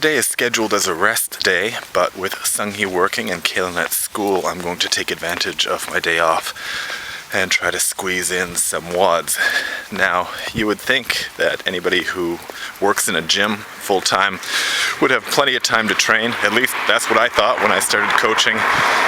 Today is scheduled as a rest day, but with Sung-hee working and Kaylin at school, I'm going to take advantage of my day off and try to squeeze in some WODs. Now, you would think that anybody who works in a gym full-time would have plenty of time to train. At least that's what I thought when I started coaching.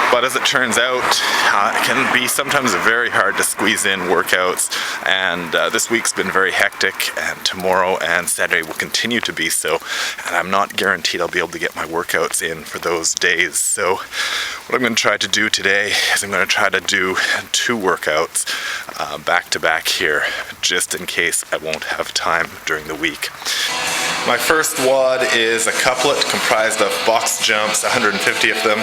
But as it turns out, it can be sometimes very hard to squeeze in workouts. And this week's been very hectic, and tomorrow and Saturday will continue to be so. And I'm not guaranteed I'll be able to get my workouts in for those days. So what I'm going to try to do today is I'm going to try to do 2 workouts back to back here, just in case I won't have time during the week. My first WOD is a couplet comprised of box jumps, 150 of them,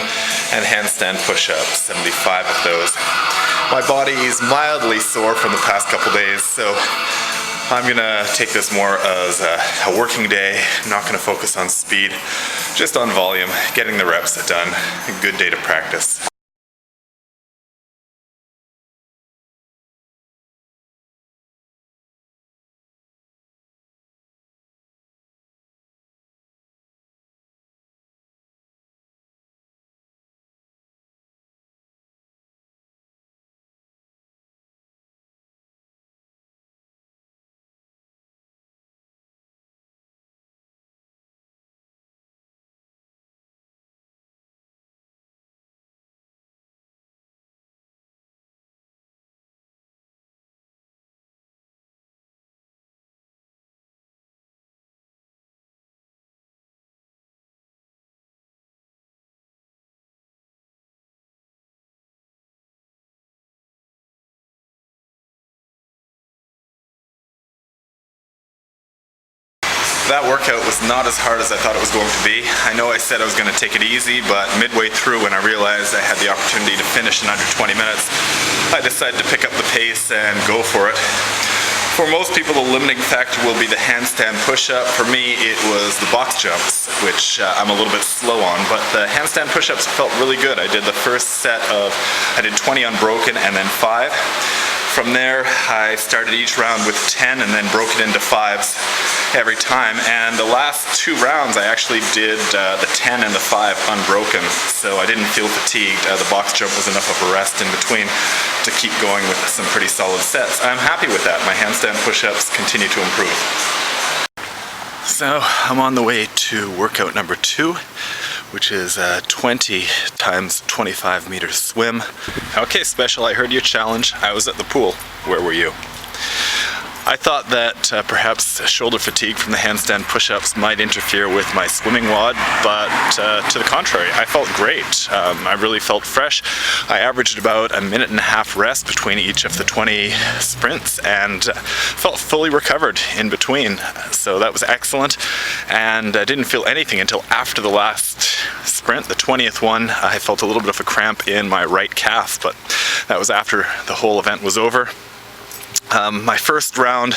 and handstand push-ups, 75 of those. My body is mildly sore from the past couple days, so I'm gonna take this more as a working day. I'm not gonna focus on speed, just on volume, getting the reps done. A good day to practice. That workout was not as hard as I thought it was going to be. I know I said I was going to take it easy, but midway through when I realized I had the opportunity to finish in under 20 minutes, I decided to pick up the pace and go for it. For most people, the limiting factor will be the handstand push-up. For me, it was the box jumps, which I'm a little bit slow on, but the handstand push-ups felt really good. I did the first set of, I did 20 unbroken and then 5. From there, I started each round with 10 and then broke it into 5s every time. And the last 2 rounds, I actually did the 10 and the 5 unbroken, so I didn't feel fatigued. The box jump was enough of a rest in between to keep going with some pretty solid sets. I'm happy with that. My handstand push-ups continue to improve. So I'm on the way to workout number 2, which is a 20 times 25 meter swim. Okay, Special, I heard your challenge. I was at the pool. Where were you? I thought that perhaps shoulder fatigue from the handstand push-ups might interfere with my swimming WOD, but to the contrary, I felt great. I really felt fresh. I averaged about a minute and a half rest between each of the 20 sprints and felt fully recovered in between. So that was excellent, and I didn't feel anything until after the last sprint, the 20th one. I felt a little bit of a cramp in my right calf, but that was after the whole event was over. My first round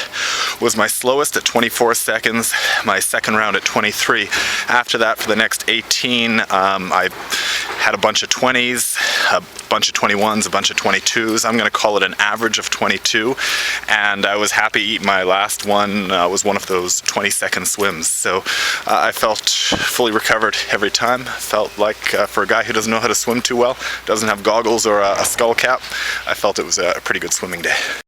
was my slowest at 24 seconds, my second round at 23. After that, for the next 18, I had a bunch of 20s, a bunch of 21s, a bunch of 22s. I'm going to call it an average of 22, and I was happy. My last one was one of those 20-second swims, so I felt fully recovered every time. Felt like for a guy who doesn't know how to swim too well, doesn't have goggles or a skull cap, I felt it was a pretty good swimming day.